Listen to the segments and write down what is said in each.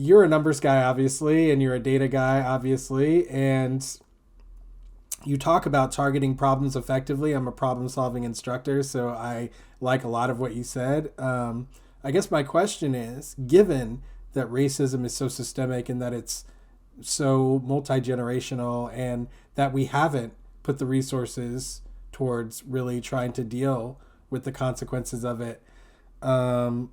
you're a numbers guy, obviously, and you're a data guy, obviously, and you talk about targeting problems effectively. I'm a problem solving instructor, so I like a lot of what you said. I guess my question is, given that racism is so systemic and that it's so multi generational, and that we haven't put the resources towards really trying to deal with the consequences of it, um,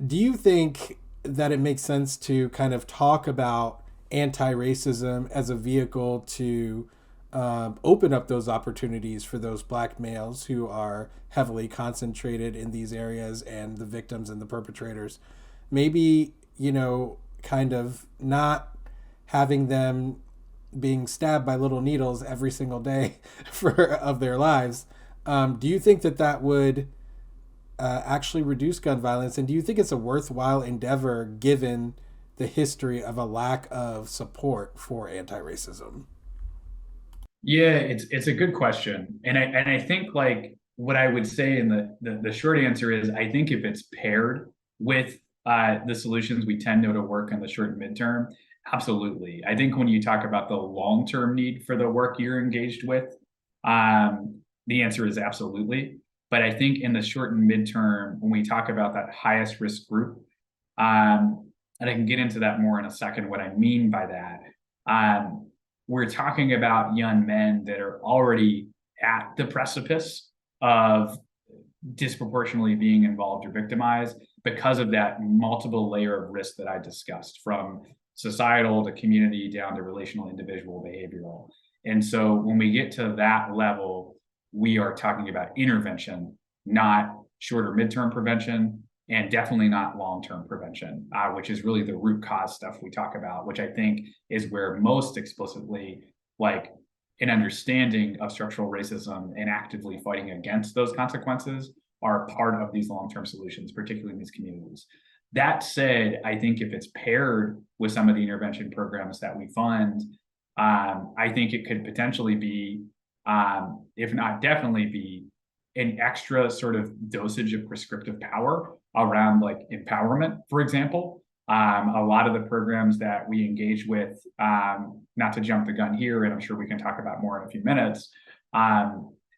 do you think that it makes sense to kind of talk about anti-racism as a vehicle to open up those opportunities for those black males who are heavily concentrated in these areas and the victims and the perpetrators? Maybe, kind of not having them being stabbed by little needles every single day of their lives. Do you think that that would actually reduce gun violence? And do you think it's a worthwhile endeavor given the history of a lack of support for anti-racism? Yeah, it's a good question, and I think like what I would say in the short answer is I think if it's paired with the solutions we tend to work in the short and midterm, absolutely. I think when you talk about the long term need for the work you're engaged with, the answer is absolutely. But I think in the short and midterm, when we talk about that highest risk group, and I can get into that more in a second, what I mean by that. We're talking about young men that are already at the precipice of disproportionately being involved or victimized because of that multiple layer of risk that I discussed, from societal to community down to relational, individual, behavioral. And so when we get to that level, we are talking about intervention, not short or midterm prevention, and definitely not long-term prevention, which is really the root cause stuff we talk about, which I think is where most explicitly, like an understanding of structural racism and actively fighting against those consequences are part of these long-term solutions, particularly in these communities. That said, I think if it's paired with some of the intervention programs that we fund, I think it could potentially be, if not definitely be, an extra sort of dosage of prescriptive power around like empowerment, for example. A lot of the programs that we engage with, not to jump the gun here, and I'm sure we can talk about more in a few minutes,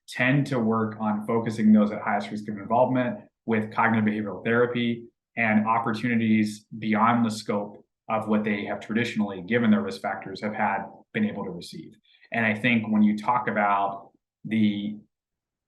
tend to work on focusing those at highest risk of involvement with cognitive behavioral therapy and opportunities beyond the scope of what they have traditionally, given their risk factors, have had been able to receive. And I think when you talk about the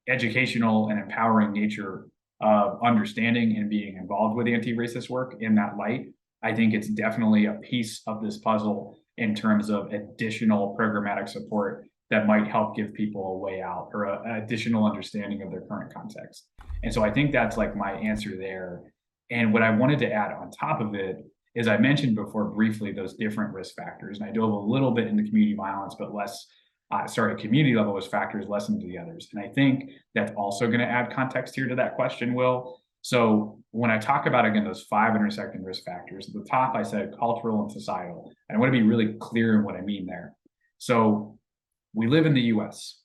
educational and empowering nature of understanding and being involved with anti-racist work in that light, I think it's definitely a piece of this puzzle in terms of additional programmatic support that might help give people a way out or an additional understanding of their current context. And so I think that's like my answer there. And what I wanted to add on top of it is I mentioned before briefly those different risk factors, and I dove a little bit into community violence, but less community level risk factors, less into the others. And I think that's also going to add context here to that question, Will. So when I talk about, again, those 5 intersecting risk factors, at the top I said cultural and societal. And I want to be really clear in what I mean there. So we live in the US,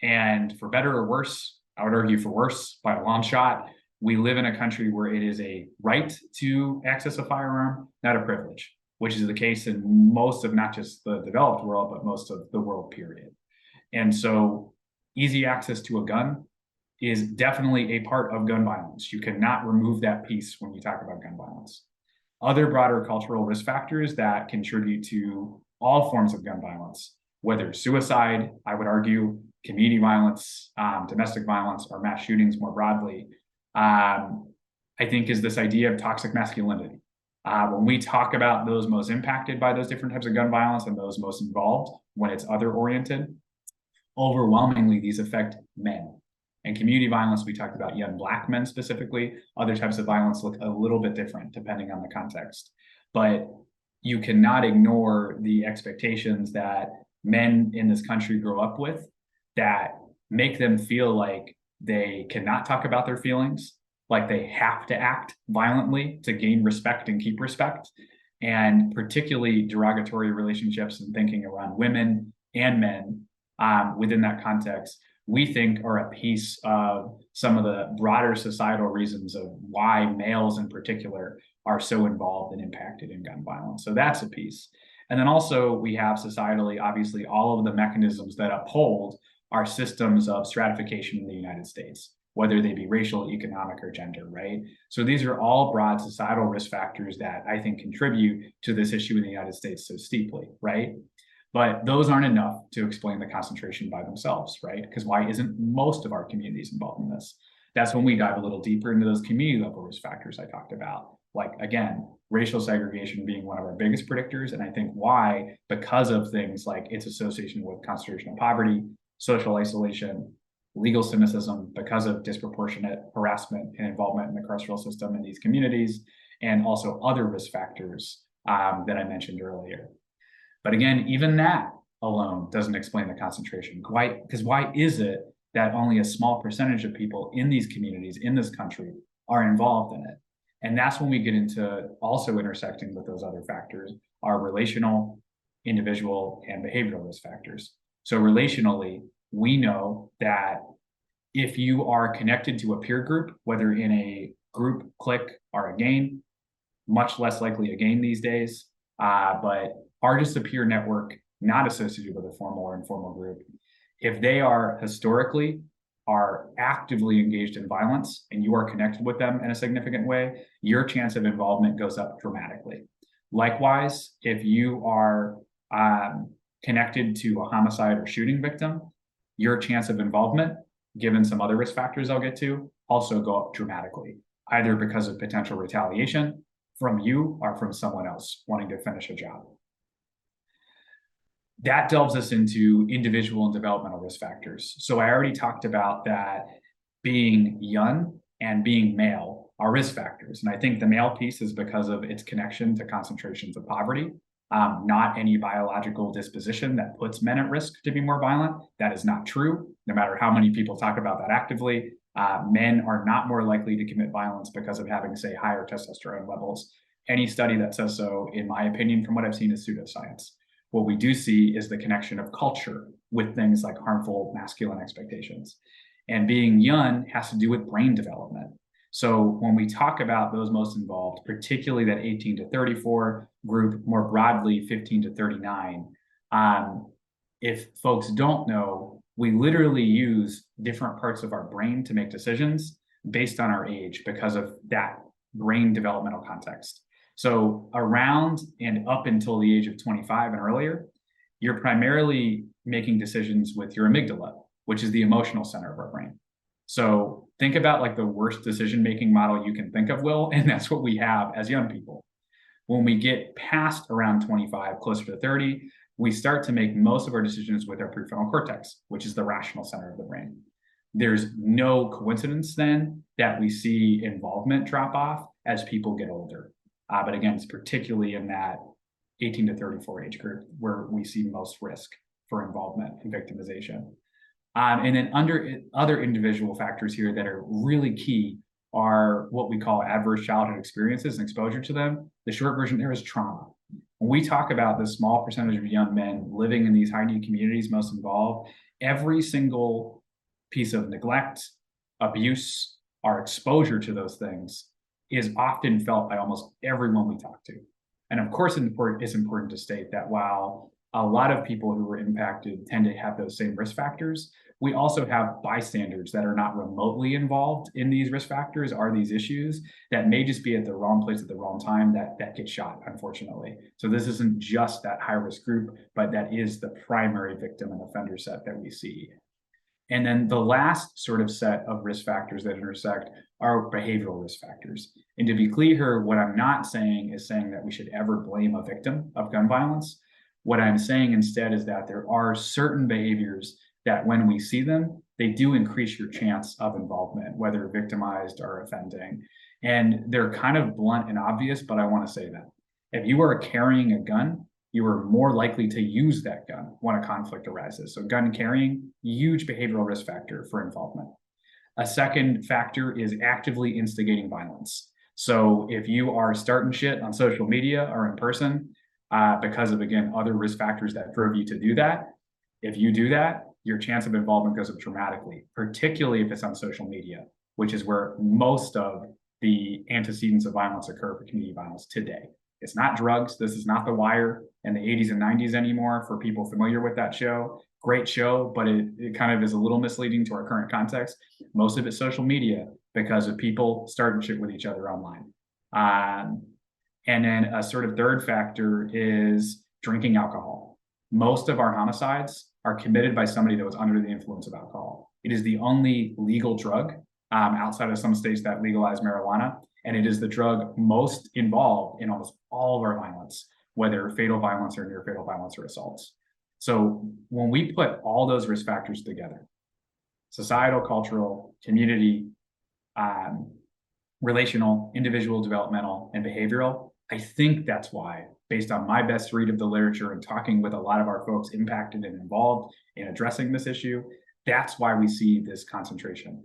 and for better or worse, I would argue for worse by a long shot, we live in a country where it is a right to access a firearm, not a privilege, which is the case in most of not just the developed world, but most of the world, period. And so easy access to a gun is definitely a part of gun violence. You cannot remove that piece when you talk about gun violence. Other broader cultural risk factors that contribute to all forms of gun violence, whether suicide, I would argue, community violence, domestic violence, or mass shootings more broadly, I think is this idea of toxic masculinity. When we talk about those most impacted by those different types of gun violence and those most involved when it's other oriented, overwhelmingly these affect men. And community violence, we talked about young Black men specifically. Other types of violence look a little bit different depending on the context. But you cannot ignore the expectations that men in this country grow up with that make them feel like they cannot talk about their feelings, like they have to act violently to gain respect and keep respect, and particularly derogatory relationships and thinking around women and men within that context, we think are a piece of some of the broader societal reasons of why males in particular are so involved and impacted in gun violence. So that's a piece. And then also we have societally, obviously, all of the mechanisms that uphold our systems of stratification in the United States, whether they be racial, economic, or gender, right? So these are all broad societal risk factors that I think contribute to this issue in the United States so steeply, right? But those aren't enough to explain the concentration by themselves, right? Because why isn't most of our communities involved in this? That's when we dive a little deeper into those community level risk factors I talked about. Like, again, racial segregation being one of our biggest predictors. And I think why, because of things like its association with concentration of poverty, social isolation, legal cynicism, because of disproportionate harassment and involvement in the carceral system in these communities, and also other risk factors that I mentioned earlier. But again, even that alone doesn't explain the concentration. Why? Because why is it that only a small percentage of people in these communities in this country are involved in it? And that's when we get into also intersecting with those other factors, our relational, individual, and behavioral risk factors. So relationally, we know that if you are connected to a peer group, whether in a group, clique, or a gang, much less likely a gang these days, but are just a peer network not associated with a formal or informal group, if they are historically are actively engaged in violence and you are connected with them in a significant way, your chance of involvement goes up dramatically. Likewise, if you are connected to a homicide or shooting victim, your chance of involvement, given some other risk factors I'll get to, also go up dramatically, either because of potential retaliation from you or from someone else wanting to finish a job. That delves us into individual and developmental risk factors. So I already talked about that being young and being male are risk factors. And I think the male piece is because of its connection to concentrations of poverty, not any biological disposition that puts men at risk to be more violent. That is not true. No matter how many people talk about that actively, men are not more likely to commit violence because of having, say, higher testosterone levels. Any study that says so, in my opinion, from what I've seen, is pseudoscience. What we do see is the connection of culture with things like harmful masculine expectations. And being young has to do with brain development. So when we talk about those most involved, particularly that 18 to 34 group, more broadly 15 to 39, if folks don't know, we literally use different parts of our brain to make decisions based on our age because of that brain developmental context. So around and up until the age of 25 and earlier, you're primarily making decisions with your amygdala, which is the emotional center of our brain. So think about like the worst decision-making model you can think of, Will, and that's what we have as young people. When we get past around 25, closer to 30, we start to make most of our decisions with our prefrontal cortex, which is the rational center of the brain. There's no coincidence then that we see involvement drop off as people get older. But again, it's particularly in that 18 to 34 age group where we see most risk for involvement and victimization. And then under other individual factors here that are really key are what we call adverse childhood experiences and exposure to them. The short version there is trauma. When we talk about the small percentage of young men living in these high-need communities most involved, every single piece of neglect, abuse, or exposure to those things is often felt by almost everyone we talk to. And of course, it's important to state that while a lot of people who were impacted tend to have those same risk factors, we also have bystanders that are not remotely involved in these risk factors or these issues that may just be at the wrong place at the wrong time that get shot, unfortunately. So this isn't just that high-risk group, but that is the primary victim and offender set that we see. And then the last sort of set of risk factors that intersect are behavioral risk factors. And to be clear here, what I'm not saying is saying that we should ever blame a victim of gun violence. What I'm saying instead is that there are certain behaviors that when we see them, they do increase your chance of involvement, whether victimized or offending. And they're kind of blunt and obvious, but I want to say that. If you are carrying a gun, you are more likely to use that gun when a conflict arises. So gun carrying, huge behavioral risk factor for involvement. A second factor is actively instigating violence. So if you are starting shit on social media or in person, because of, again, other risk factors that drove you to do that, if you do that, your chance of involvement goes up dramatically, particularly if it's on social media, which is where most of the antecedents of violence occur for community violence today. It's not drugs. This is not The Wire in the 80s and 90s anymore for people familiar with that show. Great show, but it kind of is a little misleading to our current context. Most of it's social media because of people starting shit with each other online. And then a sort of third factor is drinking alcohol. Most of our homicides are committed by somebody that was under the influence of alcohol. It is the only legal drug outside of some states that legalize marijuana. And it is the drug most involved in almost all of our violence, whether fatal violence or near fatal violence or assaults. So when we put all those risk factors together, societal, cultural, community, relational, individual, developmental, and behavioral, I think that's why, based on my best read of the literature and talking with a lot of our folks impacted and involved in addressing this issue, that's why we see this concentration.